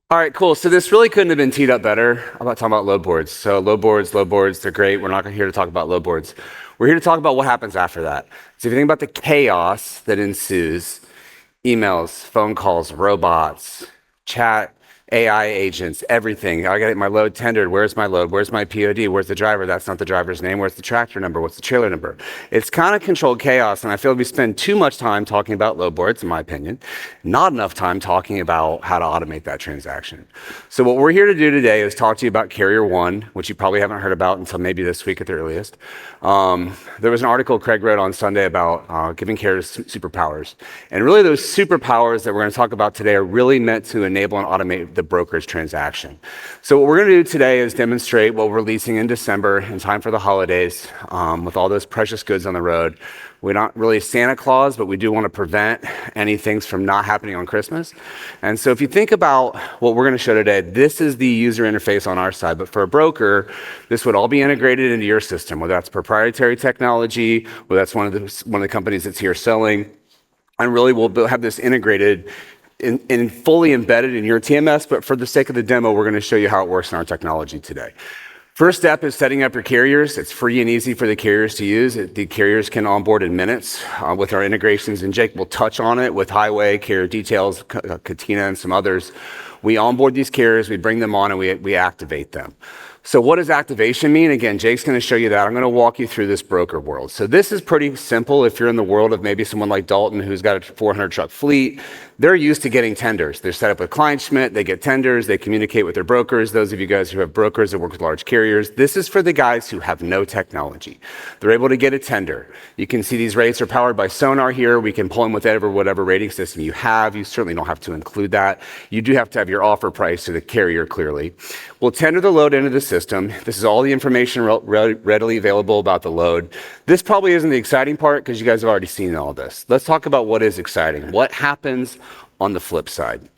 All right, cool. So this really couldn't have been teed up better. I'm not talking about load boards. So load boards, they're great. We're not here to talk about load boards. We're here to talk about what happens after that. So if you think about the chaos that ensues, emails, phone calls, robots, chat, AI agents, everything. I got my load tendered. Where's my load? Where's my POD? Where's the driver? That's not the driver's name. Where's the tractor number? What's the trailer number? It's kind of controlled chaos, and I feel we spend too much time talking about load boards, in my opinion, not enough time talking about how to automate that transaction. So what we're here to do today is talk to you about Carrier1, which you probably haven't heard about until maybe this week at the earliest. There was an article Craig wrote on Sunday about giving carriers superpowers. And really those superpowers that we're going to talk about today are really meant to enable and automate the brokerage transaction. So what we're going to do today is demonstrate what we're releasing in December in time for the holidays with all those precious goods on the road. We're not really Santa Claus, but we do want to prevent any things from not happening on Christmas. And so if you think about what we're going to show today, this is the user interface on our side. But for a broker, this would all be integrated into your system, whether that's proprietary technology, whether that's one of the companies that's here selling. And really, we'll have this integrated and fully embedded in your TMS. But for the sake of the demo, we're going to show you how it works in our technology today. First step is setting up your carriers. It's free and easy for the carriers to use. The carriers can onboard in minutes with our integrations, and Jake will touch on it with Highway, Carrier Details, Katina, and some others. We onboard these carriers, we bring them on, and we activate them. So what does activation mean? Again, Jake's going to show you that. I'm going to walk you through this broker world. So this is pretty simple. If you're in the world of maybe someone like Dalton who's got a 400 truck fleet, they're used to getting tenders. They're set up with Kleinschmidt, they get tenders, they communicate with their brokers. Those of you guys who have brokers that work with large carriers, this is for the guys who have no technology. They're able to get a tender. You can see these rates are powered by Sonar here. We can pull them with whatever rating system you have. You certainly don't have to include that. You do have to have your offer price to the carrier clearly. We'll tender the load into the system. This is all the information readily available about the load. This probably isn't the exciting part because you guys have already seen all this. Let's talk about what is exciting. What happens on the flip side?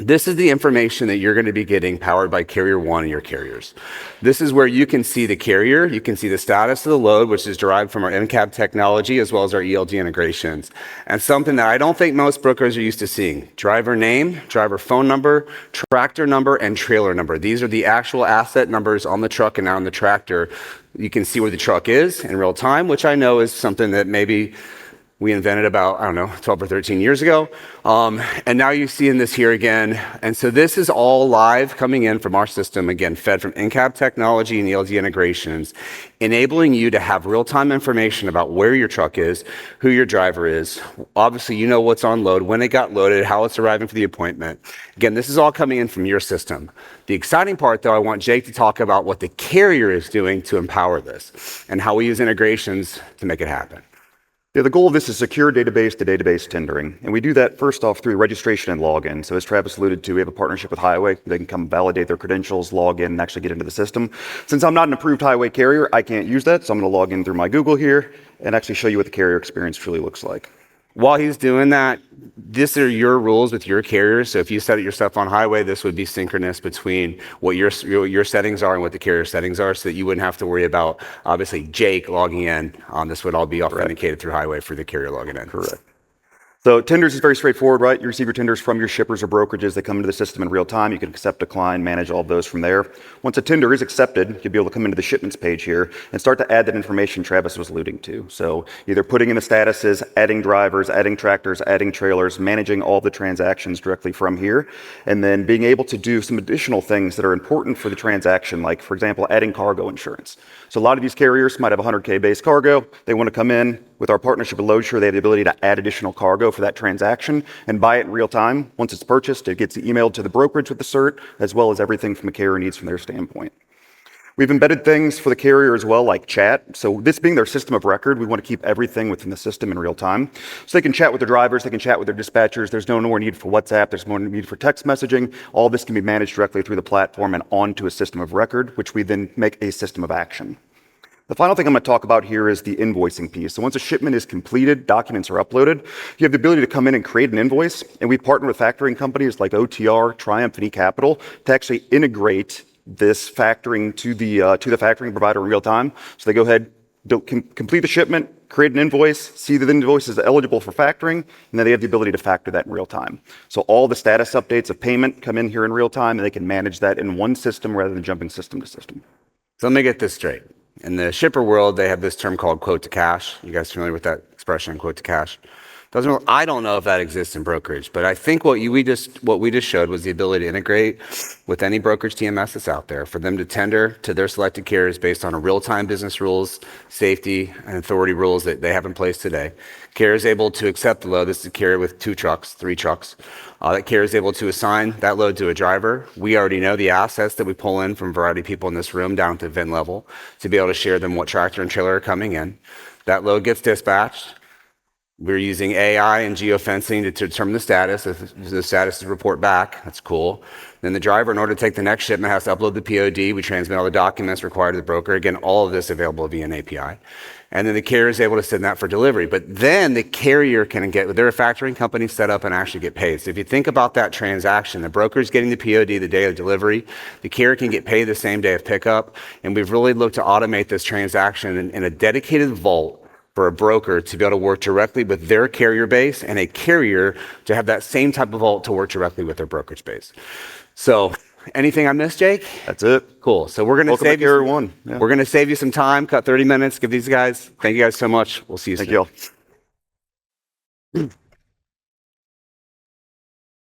This is the information that you're going to be getting powered by Carrier1 and your carriers. This is where you can see the carrier, you can see the status of the load, which is derived from our MCAB technology as well as our ELD integrations. And something that I don't think most brokers are used to seeing: driver name, driver phone number, tractor number, and trailer number. These are the actual asset numbers on the truck and on the tractor. You can see where the truck is in real time, which I know is something that maybe we invented about, 12 or 13 years ago. And now you're seeing this here again. And so this is all live coming in from our system, again, fed from NCAB technology and ELD integrations, enabling you to have real-time information about where your truck is, who your driver is. Obviously, you know what's on load, when it got loaded, how it's arriving for the appointment. Again, this is all coming in from your system. The exciting part, though, I want Jake to talk about what the carrier is doing to empower this and how we use integrations to make it happen. Yeah, the goal of this is secure database-to-database tendering, and we do that first off through registration and login. So as Travis alluded to, we have a partnership with Highway. They can come validate their credentials, log in, and actually get into the system. Since I'm not an approved Highway carrier, I can't use that, so I'm going to log in through my Google here and actually show you what the carrier experience truly looks like. While he's doing that, these are your rules with your carriers. So if you set it yourself on Highway, this would be synchronous between what your settings are and what the carrier settings are, so that you wouldn't have to worry about, obviously, Jake logging in. This would all be authenticated through Highway for the carrier logging in. Correct. So tenders is very straightforward, right? You receive your tenders from your shippers or brokerages. They come into the system in real time. You can accept, decline, manage all of those from there. Once a tender is accepted, you'll be able to come into the shipments page here and start to add that information Travis was alluding to. So either putting in the statuses, adding drivers, adding tractors, adding trailers, managing all the transactions directly from here, and then being able to do some additional things that are important for the transaction, like, for example, adding cargo insurance. So a lot of these carriers might have 100K base cargo. They want to come in. With our partnership with LoadSure, they have the ability to add additional cargo for that transaction and buy it in real time. Once it's purchased, it gets emailed to the brokerage with the cert, as well as everything from a carrier needs from their standpoint. We've embedded things for the carrier as well, like chat. So this being their system of record, we want to keep everything within the system in real time. So they can chat with their drivers, they can chat with their dispatchers. There's no more need for WhatsApp, there's no more need for text messaging. All this can be managed directly through the platform and onto a system of record, which we then make a system of action. The final thing I'm going to talk about here is the invoicing piece. So once a shipment is completed, documents are uploaded, you have the ability to come in and create an invoice. And we partner with factoring companies like OTR, Triumph, and eCapital to actually integrate this factoring to the factoring provider in real time. So they go ahead, complete the shipment, create an invoice, see that the invoice is eligible for factoring, and then they have the ability to factor that in real time. So all the status updates of payment come in here in real time, and they can manage that in one system rather than jumping system to system. So let me get this straight. In the shipper world, they have this term called quote to cash. You guys familiar with that expression, quote to cash? I don't know if that exists in brokerage, but I think what we just showed was the ability to integrate with any brokerage TMS that's out there for them to tender to their selected carriers based on a real-time business rules, safety, and authority rules that they have in place today. Carrier is able to accept the load. This is a carrier with 2 trucks, 3 trucks. That carrier is able to assign that load to a driver. We already know the assets that we pull in from a variety of people in this room down to VIN level to be able to share them what tractor and trailer are coming in. That load gets dispatched. We're using AI and geofencing to determine the status. If the status is report back, that's cool. Then the driver, in order to take the next shipment, has to upload the POD. We transmit all the documents required to the broker. Again, all of this available via an API. And then the carrier is able to send that for delivery. But then the carrier can get, they're a factoring company, set up and actually get paid. So if you think about that transaction, the broker is getting the POD the day of delivery. The carrier can get paid the same day of pickup. And we've really looked to automate this transaction in a dedicated vault for a broker to be able to work directly with their carrier base and a carrier to have that same type of vault to work directly with their brokerage base. So anything I missed, Jake? That's it. Cool. So we're going to save you Carrier1. Yeah. We're going to save you some time, cut 30 minutes, give these guys, thank you guys so much. We'll see you soon. Thank you all.